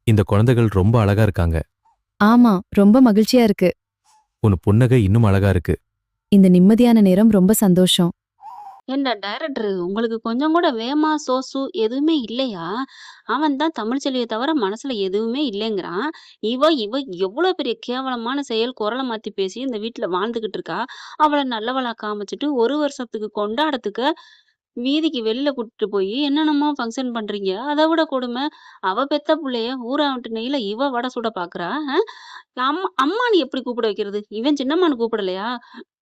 இந்த குழந்தைகள் ரொம்ப அழகா இருக்காங்க. ஆமா, ரொம்ப மகிழ்ச்சியா இருக்கு. உன் புன்னகை இன்னும் அழகா இருக்கு. இந்த நிம்மதியான நேரம் ரொம்ப சந்தோஷம். ஏன்டா டைரக்டரு உங்களுக்கு கொஞ்சம் கூட வேமா, சோசு எதுவுமே இல்லையா? அவன் தான் தமிழ்ச்செல்விய தவிர மனசுல எதுவுமே இல்லைங்கிறான். இவ எவ்வளோ பெரிய கேவலமான செயல் குரல மாத்தி பேசி இந்த வீட்ல வாழ்ந்துகிட்டு இருக்கா. அவள நல்லவளா காமிச்சுட்டு 1 வருஷத்துக்கு கொண்டாடத்துக்கு வீதிக்கு வெளில கூட்டிட்டு போயி என்னென்னமோ ஃபங்ஷன் பண்றீங்க. அத விட கொடும, அவ பெத்த புள்ளைய ஊராவுட்டு நெய்யில இவ வடை சுட பாக்குறா. அம்மான்னு எப்படி கூப்பிட வைக்கிறது? இவன் சின்னம்மான்னு கூப்பிடலையா?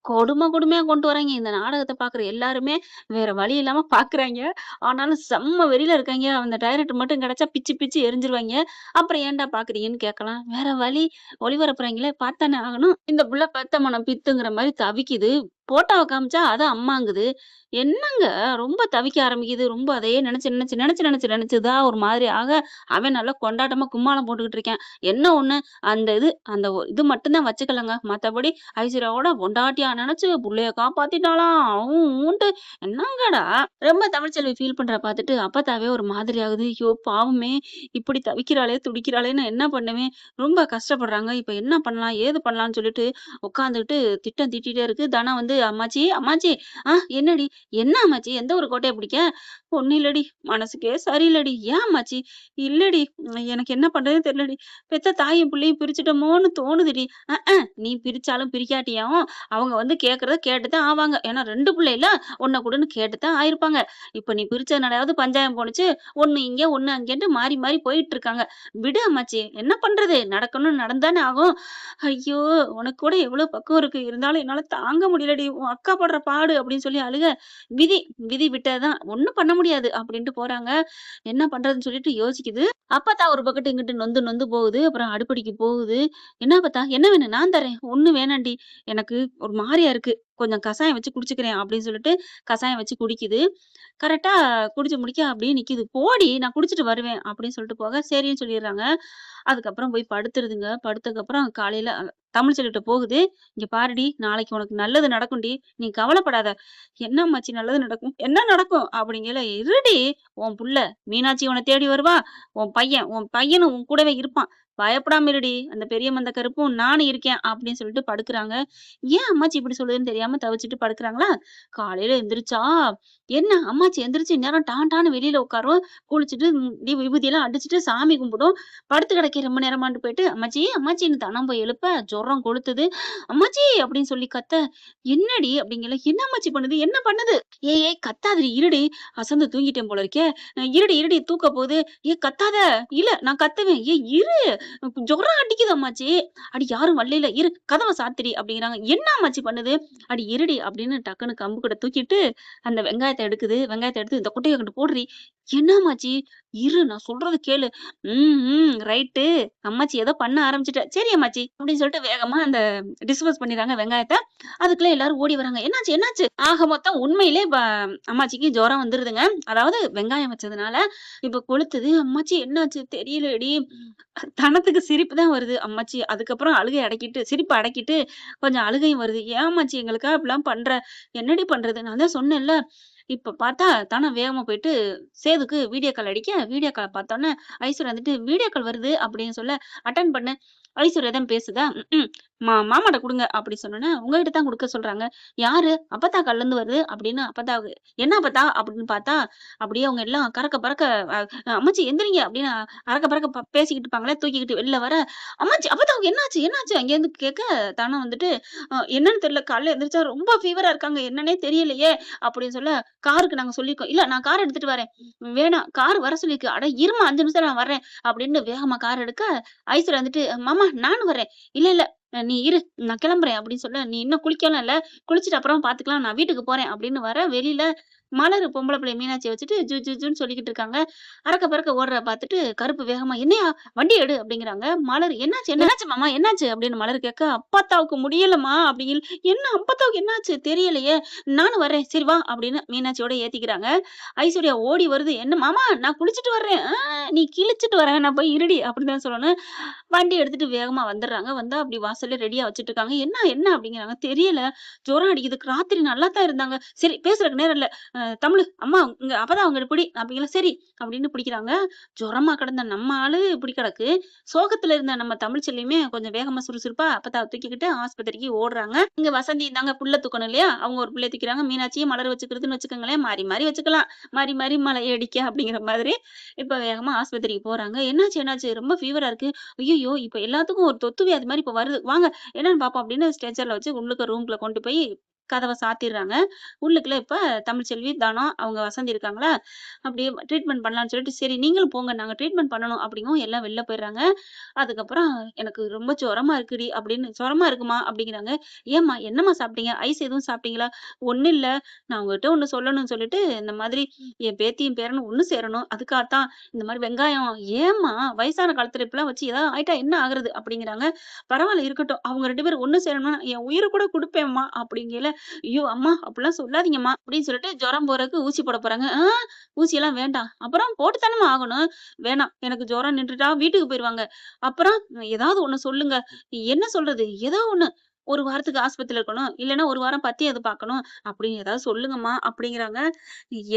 கொடுமையா கொண்டு வராய்ங்க. இந்த நாடகத்த பாக்குற எல்லாருமே வேற வழி இல்லாம பாக்குறாய்ங்க. ஆனாலும் செம்ம வெறியில இருக்காய்ங்க. அந்த டைரக்டர் மட்டும் கிடைச்சா பிச்சு பிச்சு எரிஞ்சுருவாய்ங்க. அப்புறம் ஏன்டா பாக்குறீங்கன்னு கேட்கலாம். வேற வழி ஒளிபரப்புறாய்ங்களே பார்த்தானே ஆகணும். இந்த புள்ள பெத்த மனம் பித்துங்கிற மாரி தவிக்குது. போட்டோவ காமிச்சா அது அம்மாங்குது. என்னங்க ரொம்ப தவிக்க ஆரம்பிக்குது. ரொம்ப அதையே நெனச்சு தான் ஒரு மாதிரி ஆக, அவன் நல்லா கொண்டாட்டமா கும்மாளம் போட்டுக்கிட்டு இருக்கான். என்ன ஒண்ணு அந்த இது மட்டும் தான் வச்சுக்கலங்க. மத்தபடி ஐஸ்வர்யாவோட பொண்டாட்டியா நெனச்சு புள்ளைய காப்பாத்திட்டாளாம். ஊன்ட்டு என்னங்கடா! ரொம்ப தமிழ்ச்செல்வி ஃபீல் பண்றத பாத்துட்டு அப்பத்தாவே ஒரு மாதிரி ஆகுது. ஐயோ! பாவமே! இப்படி தவிக்கிறாளே, துடிக்கிறாளே! நான் என்ன பண்ணுவேன்? ரொம்ப கஷ்டப்படுறாங்க. இப்ப என்ன பண்ணலாம்? ஏது பண்ணலாம்ன்னு சொல்லிட்டு உட்காந்துட்டு திட்டம் தீட்டிட்டே இருக்கு. தனம் வந்து அம்மாச்சி, அம்மாச்சி என்னடி? என்ன அம்மாச்சி? எந்த ஊரு கோட்டைய பிடிக்க? ஒண்ணும் இல்லடி. மனசுக்கே சரியில்லடி. ஏன் அம்மாச்சி? இல்லடி. எனக்கு என்ன பண்றதுன்னு தெரியலடி. பெத்த தாயும் புள்ளையும் பிரிச்சுட்டோமோன்னு தோணுதுடி. நீ பிரிச்சாலும் பிரிக்காட்டியும் அவங்க வந்து கேட்கறத கேட்டுத்தான் ஆவாங்க. ஏன்னா 2 புள்ளைல ஒன்ன குடுன்னு கேட்டுத்தான் ஆயிருப்பாங்க. இப்ப நீ பிரிச்சதுனாலயாவது பஞ்சாயம் போணுச்சு. ஒண்ணு இங்க, ஒண்ணு அங்கேன்ட்டு மாறி மாறி போயிட்டு இருக்காங்க. விடு அம்மாச்சி. என்ன பண்றது? நடக்கணும்னு நடந்தானே ஆகும். ஐயோ! உனக்கு கூட எவ்வளோ பக்குவம் இருக்கு. இருந்தாலும் என்னால தாங்க முடியலடி. உன் அக்கா படுற பாடு அப்படின்னு சொல்லி அழுக. விதி விதி விட்டதுதான். ஒண்ணும் பண்ண முடியாது அப்படின்ட்டு போறாங்க. என்ன பண்றதுன்னு சொல்லிட்டு யோசிக்குது. அப்பத்தா ஒரு பக்கெட்டு இங்கிட்டு நொந்து நொந்து போகுது. அப்புறம் அடுப்படிக்கு போகுது. "என்ன அப்பத்தா? என்ன வேணும்? நான் தரேன்." "ஒண்ணும் வேணாண்டி. எனக்கு ஒரு மாரியா இருக்கு. கொஞ்சம் கசாயம் வச்சு குடிச்சுக்கிறேன்." அப்படின்னு சொல்லிட்டு கசாயம் வச்சு குடிக்குது. கரெக்ட்டா குடிச்சு முடிக்க அப்படியே நிக்குது. "போடி நான் குடிச்சிட்டு வருவேன்." அப்படின்னு சொல்லிட்டு போக, சரின்னு சொல்லிர்றாங்க. அதுக்கப்புறம் போய் படுத்துருதுங்க. படுத்ததுக்கப்புறம் காலையில தமிழ்ச்செல்விட்ட போகுது. "இங்க பாருடி, நாளைக்கு உனக்கு நல்லது நடக்கும்டி. நீ கவலைப்படாத." "என்ன அம்மாச்சி நல்லது நடக்கும்? என்ன நடக்கும்?" அப்படிங்கையில, "இருடி, உன் புள்ள மீனாட்சி உன்ன தேடி வருவா. உன் பையனும் உன் கூடவே இருப்பான். பயப்படாம இருடி. அந்த பெரிய மந்த கருப்பும் நானும் இருக்கேன்." அப்படின்னு சொல்லிட்டு படுக்குறாங்க. ஏன் அம்மாச்சி இப்படி சொல்லுதுன்னு தெரியாம தவிச்சுட்டு படுக்குறாங்களா, காலையில எந்திரிச்சா, என்ன அம்மாச்சி எந்திரிச்சு இந்நேரம் டான் டான்னு வெளியில உட்காரும். குளிச்சுட்டு விபூதியெல்லாம் அடிச்சுட்டு சாமி கும்பிடும். படுத்து கிடக்கேன் ரொம்ப நேரமான்ட்டு போயிட்டு, "அம்மாச்சி, அம்மாச்சின்னு" தனம் போய் எழுப்ப, ஜுரம் கொளுத்துது. "அம்மாச்சி!" அப்படின்னு சொல்லி கத்த, "என்னடி?" அப்படிங்கல. "என்ன அம்மாச்சி பண்ணுது? என்ன பண்ணுது?" "ஏய் ஏய் கத்தாதடி, இருடி. அசந்து தூங்கிட்டேன் போல இருக்கே. இருடி இருடி தூக்க போகுது." "ஏய் கத்தாத." "இல்ல நான் கத்துவேன்." "ஏய் இரு, ஜுரம் அடிக்குது அம்மாச்சி." "அடி யாரும் வரலைல, இரு கதவ சாத்துடி." அப்படிங்கிறாங்க. "என்ன அம்மாச்சி பண்ணுது?" "அடி இருடி." அப்படின்னு டக்குன்னு கம்பு கூட தூக்கிட்டு அந்த வெங்காயத்த எடுக்குது. வெங்காயத்த எடுத்து, "இந்த கொட்டைய அங்கிட்டு போடுறி." "என்ன அம்மாச்சி?" "இரு நான் சொல்றத கேளு." ரைட்டு. அம்மாச்சி ஏதோ பண்ண ஆரம்பிச்சுட்ட. சரி அம்மாச்சி அப்படின்னு சொல்லிட்டு வேகமா அந்த டிஸ்போஸ் பண்ணிடுறாங்க வெங்காயத்த. அதுக்குள்ள எல்லாரும் ஓடி வராங்க. என்னாச்சு? என்னாச்சு? ஆக மொத்தம் உண்மையிலே அம்மாச்சிக்கு ஜுரம் வந்துருதுங்க. அதாவது வெங்காயம் வச்சதுனால. இப்ப கொளுத்துது. "அம்மாச்சி என்னாச்சு? தெரியலடி." தனத்துக்கு சிரிப்பு தான் வருது. அம்மாச்சி அதுக்கப்புறம் அழுகைய அடக்கிட்டு சிரிப்ப அடக்கிட்டு கொஞ்சம் அழுகையும் வருது. "ஏன் அம்மாச்சி எங்களுக்கா இப்படிலாம் பண்ற? என்னடி பண்றது? நான் தான் சொன்னேன்ல." இப்ப பார்த்தா தனம் வேகமா போயிட்டு சேதுக்கு வீடியோ கால் அடிக்க, வீடியோ கால் பார்த்தோனே ஐஸ்வர்யா வந்துட்டு, "வீடியோ கால் வருது" அப்படின்னு சொல்ல, "அட்டெண்ட் பண்ணு." ஐஸ்வர்யா தான் பேசுதா, "ம்ஹ்ம். மாமாட்ட குடுங்க." அப்படி சொன்னோனே, "உங்ககிட்ட தான் குடுக்க சொல்றாங்க." "யாரு?" "அப்பத்தா கால்லேருந்து வருது." அப்படின்னு அப்பத்தாவுக்கு, "என்ன அப்பத்தா?" அப்படின்னு பார்த்தா, அப்படியே அவங்க எல்லாம் கறக்க பறக்க அ "அம்மாச்சி எந்திரிங்க" அப்படின்னு அரக்க பறக்க பேசிக்கிட்டு இருப்பாங்களே, தூக்கிக்கிட்டு வெளில வர, "அம்மாச்சி அப்பத்தாவுக்கு என்னாச்சு? என்னாச்சு?" அங்கேருந்து கேட்க, தனம் வந்துட்டு, என்னன்னு தெரியல. காலைல எந்திரிச்சா ரொம்ப ஃபீவரா இருக்காங்க. என்னன்னே தெரியலையே." அப்படின்னு சொல்ல, "காருக்கு நாங்க சொல்லியிருக்கோம்." "இல்ல நான் கார் எடுத்துட்டு வரேன்." "வேணாம். கார் வர சொல்லிருக்கு." "அட இரும்மா 5 நிமிஷம் நான் வர்றேன்." அப்படின்னு வேகமா கார் எடுக்க, ஐஸ்வர்யா வந்துட்டு, "மாமா நானும் வரேன்." "இல்ல, இல்ல. நீ இரு. நான் கிளம்புறேன்." அப்படின்னு சொல்ல, "நீ இன்னும் குளிக்கலாம் இல்ல. குளிச்சுட்டு அப்புறமா பார்த்துக்கலாம். நான் வீட்டுக்கு போறேன்." அப்படின்னு வர, வெளியில மலரு பொம்பள பிள்ளை மீனாட்சிய வச்சுட்டு ஜூ ஜூ ஜூன்னு சொல்லிக்கிட்டு இருக்காங்க. அரக்க பறக்க ஓடுறத பார்த்துட்டு, கருப்பு வேகமா, "என்னையா? வண்டிய எடு." அப்படிங்கிறாங்க. மலர், "என்னாச்சு? என்னாச்சு மாமா? என்னாச்சு?" அப்படின்னு மலர் கேட்க, "அப்பத்தாவுக்கு முடியலம்மா." அப்படிங்கில், "என்ன அப்பத்தாவுக்கு என்னாச்சு? தெரியலையே." "நானும் வரேன். சரி வா." அப்படின்னு மீனாட்சியோட ஏத்திக்கிறாங்க. ஐஸ்வர்யா ஓடி வருது. "என்ன மாமா நான் குளிச்சுட்டு வர்றேன்." நீ கிழிச்சிட்டு வர வேணாம் போய் இருடி." அப்படின்னு தான் சொல்லணும். வண்டி எடுத்துட்டு வேகமா வந்துடுறாங்க. வந்தா அப்படி வாசல்ல ரெடியா வச்சுட்டு இருக்காங்க. "என்ன என்ன?" அப்படிங்கிறாங்க. "தெரியல. ஜுரம் அடிக்குது. ராத்திரி நல்லா தான் இருந்தாங்க." "சரி பேசுறதுக்கு நேரம் இல்ல. தமிழு அம்மா இங்க அப்பதான் அவங்க பிடி அப்படிங்களா சரி அப்படின்னு பிடிக்கிறாங்க. ஜுரமா கிடந்த நம்ம ஆளு இப்படி கிடக்கு. சோகத்துல இருந்த நம்ம தமிழ்ச்செல்வியுமே கொஞ்சம் வேகமா சுறுசுறுப்பா அப்பத்தாவ தூக்கிக்கிட்டு ஆஸ்பத்திரிக்கு ஓடுறாங்க. இங்க வசந்தி இந்தாங்க புள்ள தூக்கணும் இல்லையா? அவங்க ஒரு புள்ளைய தூக்கிறாங்க. மீனாட்சியும் மலர வச்சுக்கிறதுன்னு வச்சுக்கோங்களேன். மாறி மாறி வச்சுக்கலாம். மாறி மாறி மலைய அடிக்க அப்படிங்கிற மாதிரி இப்ப வேகமா ஆஸ்பத்திரிக்கு போறாங்க. என்னாச்சு என்னாச்சு? ரொம்ப ஃபீவரா இருக்கு. ஐய்யய்யோ! இப்ப எல்லாத்துக்கும் ஒரு தொத்து வியாதி மாரி இப்ப வருது. வாங்க என்னன்னு பாப்போம் அப்படின்னு ஸ்ட்ரெச்சர்ல வச்சு உள்ளுக்க ரூம்குள்ள கொண்டு போய் கதவ சாத்திர்றாங்க. உள்ளுக்குள்ள இப்ப தமிழ்ச்செல்வி, தானம் அவங்க வசந்தி இருக்காங்களா, அப்படியே ட்ரீட்மெண்ட் பண்ணலான்னு சொல்லிட்டு, "சரி நீங்களும் போங்க. நாங்க ட்ரீட்மெண்ட் பண்ணணும்." அப்படிங்கவும் எல்லாம் வெளில போயிர்றாங்க. அதுக்கப்புறம் "எனக்கு ரொம்ப ஜுரமா இருக்குடி" அப்படின்னு, "ஜுரமா இருக்குமா?" அப்படிங்கிறாங்க. "ஏம்மா என்னம்மா சாப்பிட்டீங்க? ஐஸ் எதுவும் சாப்பிட்டீங்களா?" "ஒண்ணும் இல்ல. நான் உங்ககிட்ட ஒண்ணு சொல்லணும்னு சொல்லிட்டு, இந்த மாதிரி என் பேத்தியும் பேரனும் ஒண்ணு சேரணும். அதுக்காகத்தான் இந்த மாரி வெங்காயம்." "ஏம்மா வயசான காலத்துல இப்படிலாம் வச்சு ஏதாவது ஆயிட்டா என்ன ஆகுறது?" அப்படிங்கிறாங்க. "பரவால்ல இருக்கட்டும். அவங்க 2 பேரும் ஒண்ணு சேரணும்னா என் உயிர கூட குடுப்பேன்ம்மா." அப்படிங்கையில, "ஐயோ! அம்மா அப்படிலாம் சொல்லாதீங்கம்மா." அப்படின்னு சொல்லிட்டு ஜுரம் போறதுக்கு ஊசி போட போறாங்க. ஊசியெல்லாம் வேண்டாம்." "அப்புறம் போட்டு தானம்மா ஆகணும்." "வேணாம். எனக்கு ஜுரம் நின்றுட்டா வீட்டுக்கு போயிருவாங்க." "அப்புறம் ஏதாவது ஒண்ணு சொல்லுங்க." "என்ன சொல்றது? ஏதோ ஒண்ணு. 1 வாரத்துக்கு ஆஸ்பத்திரியில இருக்கணும். இல்லன்னா 1 வாரம் பத்தியம் எது பார்க்கணும். அப்படின்னு ஏதாவது சொல்லுங்கம்மா." அப்படிங்கிறாங்க.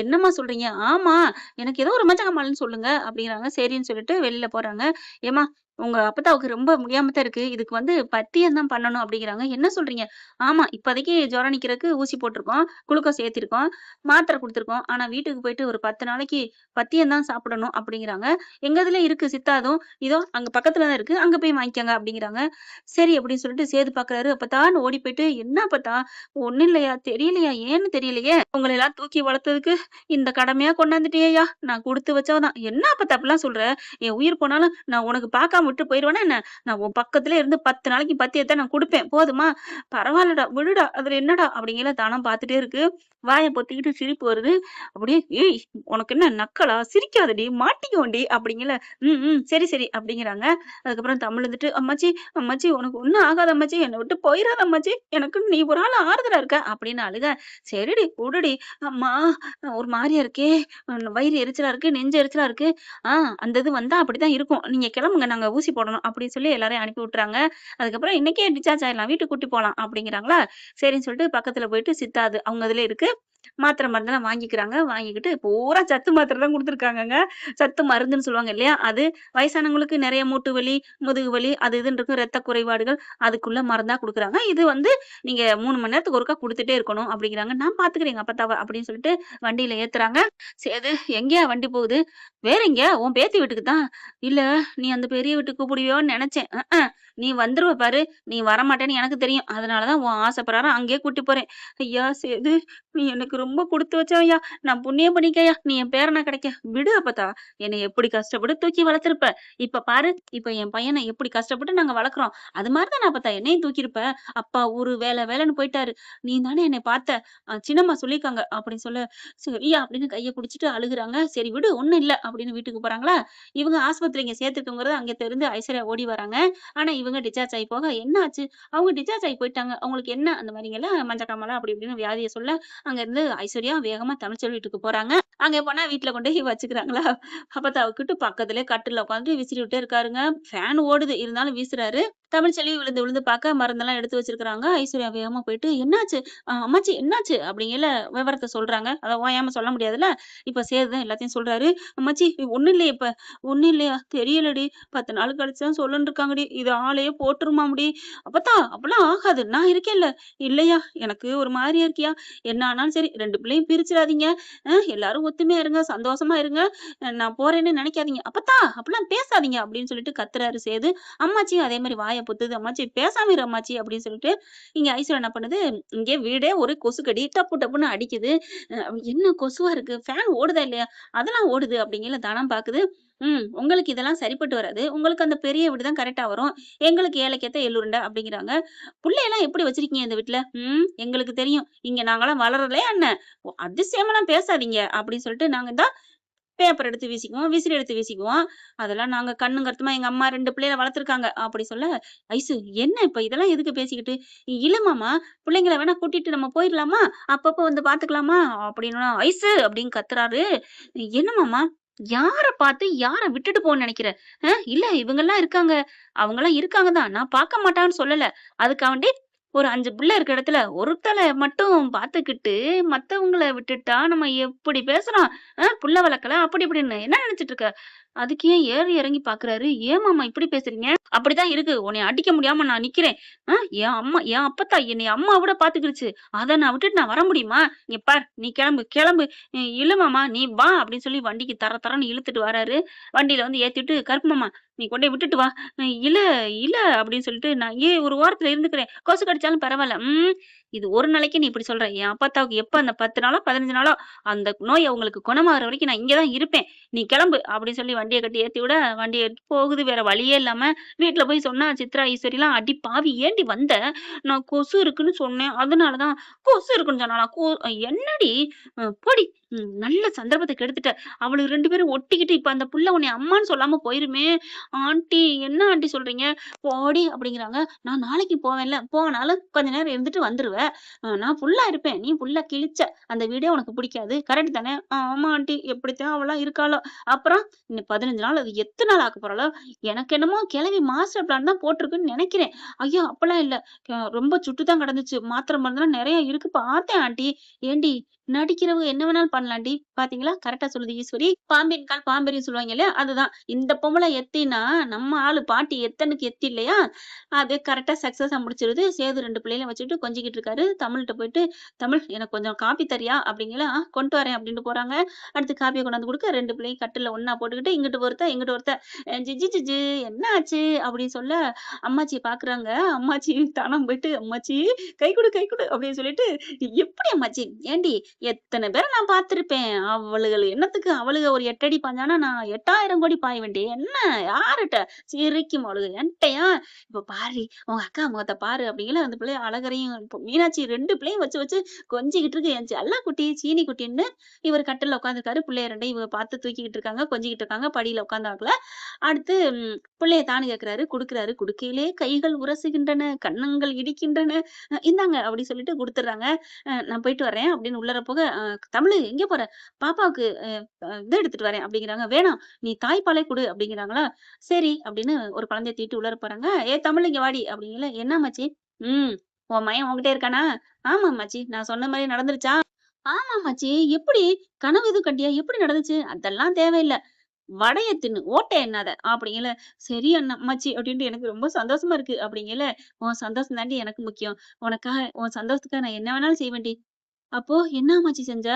"என்னம்மா சொல்றீங்க?" "ஆமா. எனக்கு ஏதோ ஒரு மஞ்சக்காமாலைன்னு சொல்லுங்க." அப்படிங்கிறாங்க. சரின்னு சொல்லிட்டு வெளில போறாங்க. "ஏம்மா உங்க அப்பத்தாவுக்கு ரொம்ப முடியாம தான் இருக்கு. இதுக்கு பத்தியம் தான் பண்ணணும்." அப்படிங்கிறாங்க. "என்ன சொல்றீங்க?" "ஆமா. இப்போதைக்கு ஜுரம் நிக்கிறதுக்கு ஊசி போட்டுருக்கோம். குளுக்கோஸ் ஏத்திருக்கோம். மாத்திரை குடுத்துருக்கோம். ஆனா வீட்டுக்கு போயிட்டு ஒரு 10 நாளைக்கு பத்தியம் தான் சாப்பிடணும்." அப்படிங்கிறாங்க. "எங்க இதுல இருக்கு சித்தாதும். இதோ அங்க பக்கத்துல தான் இருக்கு. அங்க போய் வாங்கிக்கங்க." அப்படிங்கிறாங்க. சரி அப்படின்னு சொல்லிட்டு சேது பார்க்குறாரு. அப்பத்தான்னு ஓடி போயிட்டு, "என்ன அப்பத்தா? ஒண்ணும் இல்லையா? தெரியலையா? ஏன்னு தெரியலையே. உங்கள எல்லாம் தூக்கி வளர்த்ததுக்கு இந்த கடமையா கொண்டாந்துட்டியேய்யா! நான் குடுத்து வச்சவ தான்." "என்ன அப்பத்தா அப்படிலாம் சொல்ற? என் உயிர் போனாலும் நான் உனக்கு பார்க்காம விட்டு போயிருவேனா என்ன? நான் உன் பக்கத்திலே இருந்து 10 நாளைக்கு பத்தியத்த நான் குடுப்பேன். போதுமா? பரவால்லடா, விடுடா. அதுல என்னடா?" அப்படிங்கையில தானம் பார்த்துட்டே இருக்கு. வாய பொத்திக்கிட்டு சிரிப்பு வருது. அப்படியே, "ஏய்! உனக்கு என்ன நக்கலா? சிரிக்காதடி, மாட்டிக்குவோண்டி." அப்படிங்கையில, "ம், ம். சரி, சரி." அப்படிங்கிறாங்க. அதுக்கப்புறம் தமிழ் இருந்துட்டு, "அம்மாச்சி, அம்மாச்சி உனக்கு ஒண்ணும் ஆகாது அம்மாச்சி. என்ன விட்டு போயிறாத அம்மாச்சி. எனக்கு நீ ஒரு ஆள் ஆறுதலா இருக்க." அப்படின்னு அழுக. "சரிடி, விடுடி." "அம்மா ஒரு மாரியா இருக்கே. வயிறு எரிச்சலா இருக்கு, நெஞ்சு எரிச்சலா இருக்கு. ஆ அந்த இது வந்தா அப்படித்தான் இருக்கும். நீங்க கிளம்புங்க. நாங்க ஊசி போடணும்." அப்படின்னு சொல்லி எல்லாரையும் அனுப்பி விட்டுறாங்க. அதுக்கப்புறம் இன்னைக்கே டிஸ்சார்ஜ் ஆயிரலாம். வீட்டுக்கு கூட்டி போலாம் அப்படிங்கிறாங்களா. சரின்னு சொல்லிட்டு பக்கத்துல போயிட்டு சித்தாது அவங்க இதுல இருக்கு. மாத்திரை மருந்தெல்லாம் வாங்கிக்கிறாங்க. வாங்கிக்கிட்டு பூரா சத்து மாத்திரை தான் குடுத்துருக்காங்கங்க. சத்து மருந்துன்னு சொல்லுவாங்க இல்லையா? அது வயசானவங்களுக்கு நெறைய மூட்டு வலி, முதுகு வலி அது இதுன்னு இருக்கும். ரத்த குறைபாடுகள் அதுக்குள்ள மருந்தா குடுக்குறாங்க. இது நீங்க 3 மணி நேரத்துக்கு ஒருக்கா குடுத்துட்டே இருக்கணும் அப்படிங்கிறாங்க. "நான் பார்த்துக்கிறேன் எங்க அப்பத்தாவ" அப்படின்னு சொல்லிட்டு வண்டியில ஏத்துறாங்க. "சேது எங்கேயா வண்டி போகுது?" "வேற எங்க? உன் பேத்தி வீட்டுக்கு தான்." "இல்ல நீ அந்த பெரிய வீட்டுக்கு கூப்பிடுவியோன்னு நெனச்சேன்." நீ வந்துருவ பாரு. நீ வரமாட்டேன்னு எனக்கு தெரியும். அதனால தான் உன் ஆசை பிரகாரம் அங்கேயே கூட்டி போறேன்." "ஐயா சேது நீ எனக்கு ரொம்ப குடுத்து வச்சவன்யா. நான் புண்ணியம் பண்ணிருக்கேன்யா. நீ என் பேரனா கிடைக்க. விடு அப்பத்தா. என்னைய எப்படி கஷ்டப்பட்டு தூக்கி வளர்த்திருப்ப. இப்ப பாரு, இப்ப என் பையன எப்படி கஷ்டப்பட்டு நாங்க வளர்க்குறோம். அது மாரி தானே அப்பத்தா என்னையும் தூக்கியிருப்ப. அப்பா ஊரு வேல வேலைன்னு போயிட்டாரு. நீ தானே என்னைய பார்த்த. சின்னம்மா சொல்லியிருக்காங்க." அப்படின்னு சொல்ல, "சரியா" அப்படின்னு கைய புடிச்சுட்டு அழுகுறாங்க. "சரி விடு ஒண்ணும் இல்ல." அப்படின்னு வீட்டுக்கு போறாங்களா, இவங்க ஆஸ்பத்திரி இங்க சேர்த்துருக்கோங்கிறது அங்க தெரிஞ்சு ஐஸ்வர்யா ஓடி வராங்க. ஆனா இவங்க டிஸ்சார்ஜ் ஆயி போக, "என்ன ஆச்சு?" அவங்க டிஸ்சார்ஜ் ஆயி போயிட்டாங்க. அவங்களுக்கு என்ன அந்த மாரிங்கல்ல மஞ்சக்காமலை அப்படி இப்படின்னு வியாதிய சொல்ல, அங்கருந்து ஐஸ்வர்யா வேகமா தமிழ்ச்செல்வி வீட்டுக்கு போறாங்க. அங்க போனா வீட்ல கொண்டு போய் வச்சுக்கிறாங்களா, அப்ப விட்டுட்டு பக்கத்திலேயே கட்டில்ல உட்காந்துட்டு விசிறி விட்டே இருக்காருங்க. ஃபேன் ஓடுது இருந்தாலும் வீசுறாரு. தமிழ்ச்செல்வி விழுந்து விழுந்து பாக்க மருந்தெல்லாம் எடுத்து வச்சிருக்காங்க. ஐஸ்வர்யா வேகமா போயிட்டு, "என்னாச்சு? அம்மாச்சி என்னாச்சு?" அப்படிங்கையில விவரத்த சொல்றாங்க. அத ஓயாம சொல்ல முடியாதுல்ல. இப்ப சேது தான் எல்லாத்தையும் சொல்றாரு. "அம்மாச்சி ஒண்ணும் இல்லையே இப்ப." "ஒண்ணும் இல்லையா? தெரியலடி. 10 நாள் கழிச்சு தான் சொல்லணும்னு இருக்காங்கடி. இது ஆளையே போட்டுருமாம்டி." "அப்பத்தா அப்படிலாம் ஆகாது. நான் இருக்கேன்ல." "இல்லையா, எனக்கு ஒரு மாரியா இருக்கியா? என்ன ஆனாலும் சரி 2 பிள்ளையும் பிரிச்சிராதீங்க. எல்லாரும் ஒத்துமையா இருங்க, சந்தோஷமா இருங்க. நான் போறேன்னு நெனைக்காதீங்க." "அப்பத்தா அப்படிலாம் பேசாதீங்க." அப்படின்னு சொல்லிட்டு கத்துறாரு சேது. அம்மாச்சியும் அதே மாரி வாய பொத்துது. "அம்மாச்சி பேசாம இரு அம்மாச்சி." அப்படின்னு சொல்லிட்டு இங்க ஐஸ்வர்யா என்ன பண்ணுது, இங்கே வீடே ஒரே கொசுக்கடி. டப்பு டப்புன்னு அடிக்குது. "என்ன கொசுவா இருக்கு? ஃபேன் ஓடுதா இல்லையா?" "அதெல்லாம் ஓடுது." அப்படிங்கையில தனம் பாக்குது. உங்களுக்கு இதெல்லாம் சரிப்பட்டு வராது. உங்களுக்கு அந்த பெரிய வீடு தான் கரெக்ட்டா வரும். எங்களுக்கு ஏழைக்கேத்த எள்ளுருண்டை." அப்படிங்கிறாங்க. "புள்ளையெல்லாம் எப்படி வச்சிருக்கீங்க இந்த வீட்ல?" எங்களுக்கு தெரியும். இங்க நாங்கலாம் வளரலையா என்ன? அதிசயமாலாம் பேசாதீங்க." அப்படின்னு சொல்லிட்டு நாங்க இந்தா பேப்பர் எடுத்து வீசிக்குவோம், விசிறி எடுத்து வீசிக்குவோம். அதெல்லாம் நாங்க கண்ணும் கருத்துமா எங்க அம்மா 2 பிள்ளைகள வளர்த்துருக்காங்க." அப்படி சொல்ல, "ஐசு என்ன இப்ப இதெல்லாம் எதுக்கு பேசிக்கிட்டு?" "இல்ல மாமா, பிள்ளைங்கள வேணா கூட்டிட்டு நம்ம போயிரலாமா? அப்பப்போ வந்து பார்த்துக்கலாமா?" அப்படின்னோன, "ஐசு!" அப்படின்னு கத்துறாரு. "என்ன மாமா? யார பார்த்து யார விட்டுட்டு போன்னு நெனைக்கிற? இல்ல இவங்கலாம் இருக்காங்க. அவங்கலாம் இருக்காங்க தான். நான் பார்க்க மாட்டான்னு சொல்லல. அதுக்காண்டி ஒரு 5 பிள்ளை இருக்க இடத்துல ஒருத்தல மட்டும் பார்த்துக்கிட்டு, மத்தவங்கள விட்டுட்டா நம்ம எப்படி பேசுறோம்? புள்ள வளர்க்கல அப்படி இப்படின்னு. என்ன நெனச்சுட்டு இருக்க? அதுக்கு ஏன் ஏறி இறங்கி பார்க்குறாரு. "ஏன் மாமா இப்படி பேசுறீங்க? அப்படிதான் இருக்கு. உன்னைய அடிக்க முடியாம நான் நிக்கிறேன். என் அப்பத்தா என்னைய அம்மாவோட பார்த்துக்கிருச்சு. அத நான் விட்டுட்டு நான் வர முடியுமா? இங்க பார் நீ கிளம்பு, கிளம்பு. இல்ல மாமா நீ வா" அப்படின்னு சொல்லி வண்டிக்கு தர தரன்னு இழுத்துட்டு வராரு. வண்டியில வந்து ஏத்திட்டு, "கருப்பு மாமா நீ கொண்டோய் விட்டுட்டு வா." "இல்ல, இல்ல" அப்படின்னு சொல்லிட்டு, "நான் இங்கேயே ஒரு ஓரத்துல இருந்துக்கிறேன். கொசு கடிச்சாலும் பரவால்ல." இது ஒரு நாளைக்கு நீ இப்படி சொல்ற. என் அப்பத்தாவுக்கு எப்ப அந்த 10 நாளோ, 15 நாளோ அந்த நோய் அவங்களுக்கு குணமாகுற வரைக்கும் நான் இங்க தான் இருப்பேன். நீ கிளம்பு அப்படின்னு சொல்லி வண்டிய கட்டி ஏத்தி விட, வண்டி எடுத்து போகுது. வேற வழியே இல்லாம வீட்ல போய் சொன்னா சித்ரா, ஈஸ்வரிலாம், "அடி பாவி! ஏன்டி வந்த? நான் கொசு இருக்குன்னு சொன்னேன். அதனால தான்." "கொசு இருக்குன்னு சொன்னானா? என்னடி? போடி! நல்ல சந்தர்ப்பத்த கெடுத்துட்ட. அவளுக 2 பேரும் ஒட்டிக்கிட்டு இப்ப அந்த புள்ள உன்னைய அம்மான்னு சொல்லாம போயிருமே." "ஆன்ட்டி என்ன ஆன்ட்டி சொல்றீங்க?" "போடி" அப்படிங்கிறாங்க. "நான் நாளைக்கு போவேன்ல. போனாலும் கொஞ்ச நேரம் இருந்துட்டு வந்துருவ. நான் ஃபுல்லா இருப்பேன். நீ ஃபுல்லா கிழிச்ச. அந்த வீடே உனக்கு பிடிக்காது. கரெக்ட் தானே?" "ஆமா ஆன்ட்டி. எப்படித்தான் அவலாம் இருக்காளோ." "அப்புறம் இன்னும் 15 நாள் அது எத்தன நாள் ஆக்கப் போறாளோ?" "எனக்கு என்னமோ கிழவி மாஸ்டர் பிளான் தான் போட்டிருக்குன்னு நெனைக்கிறேன்." "ஐயோ! அப்பலாம் இல்ல. ரொம்ப சுட்டு தான் கிடந்துச்சு. மாத்திரை மருந்துலாம் நெறைய இருக்கு. பார்த்தேன் ஆன்ட்டி." "ஏன்டி நடிக்கிறவங்க என்ன வேணாலும் பண்ணலாம்டி. பாத்தீங்களா? கரெக்ட்டா சொல்லுது ஈஸ்வரி. பாம்பின் கால் பாம்பெரியும் சொல்லுவாங்க இல்லையா? அதுதான். இந்த பொம்பள எத்தின்னா, நம்ம ஆளு பாட்டி எத்தனுக்கு எத்தி இல்லையா? அது கரெக்ட்டா சக்சஸா முடிச்சிருது. சேது 2 பிள்ளைகளையும் வச்சுட்டு கொஞ்சிக்கிட்டு இருக்காரு. தமிழ்ட்ட போயிட்டு, "தமிழ் எனக்கு கொஞ்சம் காப்பி தரியா?" அப்படிங்கல. கொண்டு வரேன்" அப்படின்ட்டு போறாங்க. அடுத்து காப்பிய கொண்டாந்து குடுக்க 2 பிள்ளையும் கட்டில்ல ஒண்ணா போட்டுக்கிட்டு, இங்கிட்டு ஒருத்தன், இங்கிட்டு ஒருத்தன், "ஜிஜி ஜிஜி என்ன ஆச்சு?" அப்படின்னு சொல்ல, அம்மாச்சிய பாக்குறாங்க. அம்மாச்சி தானா போயிட்டு, "அம்மாச்சி கை குடு, கை குடு" அப்படின்னு சொல்லிட்டு, "எப்படி அம்மாச்சி? ஏன்டி எத்தன பேர நான் பார்த்திருப்பேன். அவளுகள் என்னத்துக்கு அவளுக ஒரு 8 அடி பாய்ஞ்சான்னா, நான் 8000 கோடி பாய வேண்டிய என்ன? யாருட்ட? சிரிக்கும் அவளுக. என்ட்டயா? இப்ப பாருடி, உங்க அக்கா முகத்த பாரு அப்படிங்கல அந்த பிள்ளை அழகரையும் இப்ப மீனாட்சி 2 பிள்ளையும் வச்சு வச்சு கொஞ்சிக்கிட்டு இருக்கு. என் செல்ல குட்டி, சீனி குட்டின்னு இவரு கட்டில்ல உட்கார்ந்திருக்காரு. பிள்ளைய 2யும் இவங்க பார்த்து தூக்கிக்கிட்டு இருக்காங்க. கொஞ்சிக்கிட்டு இருக்காங்க. படியில உட்கார்ந்தாப்புல. அடுத்து பிள்ளைய தானு கேட்கிறாரு. குடுக்குறாரு. குடுக்கையிலே கைகள் உரசுகின்றன, கன்னங்கள் இடிக்கின்றன. இந்தாங்க அப்படி சொல்லிட்டு குடுத்துடுறாங்க. நான் போயிட்டு வரேன் அப்படின்னு உள்ளார போக, தமிழு எங்க போற? பாப்பாவுக்கு இது எடுத்துட்டு வரேன் அப்படிங்கிறாங்க. வேணாம் நீ தாய்ப்பாலே குடு அப்படிங்கிறாங்களா. சரி அப்படின்னு ஒரு குழந்தைய தூக்கிட்டு உள்ளார போறாங்க. தமிழ் இங்க வாடி அப்படிங்கல. என்ன அம்மாச்சி? ம். உன் மகன் உன்கிட்ட இருக்கானா? ஆமா அம்மாச்சி. நான் சொன்ன மாரி நடந்துருச்சா? ஆமா அம்மாச்சி. எப்படி? கனவு எதுவும் கண்டியா? எப்படி நடந்துச்சு? அதெல்லாம் தேவையில்ல. வடைய தின்னு, ஓட்ட எண்ணாத அப்படிங்கல. சரி அம்மாச்சி அப்படின்ட்டு எனக்கு ரொம்ப சந்தோஷமா இருக்கு அப்படிங்கல. உன் சந்தோஷம் தாண்டி எனக்கு முக்கியம். உன் சந்தோஷத்துக்காக நான் என்ன வேணாலும் செய்வேன்டி. அப்போ என்ன அம்மாச்சி செஞ்ச?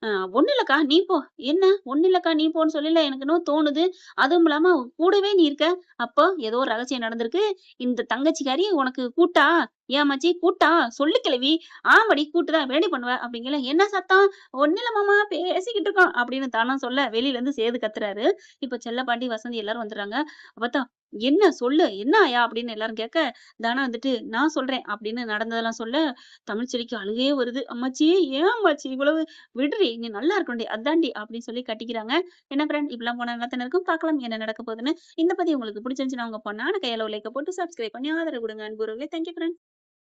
அ "ஒண்ணும் இல்லக்கா, நீ போ." "என்ன? ஒண்ணும் இல்லக்கா, நீ போன்னு சொல்லயில எனக்கு என்னவோ தோணுது. அதுவும் இல்லாம உன் கூடவே நீ இருக்க. அப்போ ஏதோ ஒரு ரகசியம் நடந்திருக்கு. இந்த தங்கச்சிக்காரி உனக்கு கூட்டா? ஏன் அம்மாச்சி கூட்டா? சொல்லு கிழவி." "ஆமாடி கூட்டு தான். என்னடி பண்ணுவ?" அப்படிங்கல. "என்ன சத்தம்?" "ஒண்ணும் இல்ல மாமா, பேசிக்கிட்டு இருக்கோம்." அப்படின்னு தானா சொல்ல, வெளியில இருந்து சேது கத்துறாரு. இப்ப செல்லப்பாண்டி, வசந்தி எல்லாரும் வந்துர்றாங்க. அப்பத்தா, "என்ன சொல்லு? என்ன ஆயா?" அப்படின்னு எல்லாரும் கேட்க, தானா வந்துட்டு, "நான் சொல்றேன்." அப்படின்னு நடந்ததெல்லாம் சொல்ல, தமிழ்ச்செல்விக்கு அழுகையே வருது. "அம்மாச்சி, ஏன் அம்மாச்சி இவ்வளவு? விடுடி, நீ நல்லா இருக்கணும்டி. அதான்டி." அப்படின்னு சொல்லி கட்டிக்கிறாங்க. என்ன ஃப்ரெண்ட் இப்படிலாம் போனா நல்லா தானே இருக்கும். பார்க்கலாம் என்ன நடக்க போகுதுன்னு. இந்த பதிவு உங்களுக்கு பிடிச்சிருந்துச்சுன்னா, உங்க பொண்ணான கையால ஒரு லைக்க போட்டு சப்ஸ்கிரைப் பண்ணி ஆதரவு குடுங்க. அன்பு உறவுகளே. Thank you friend.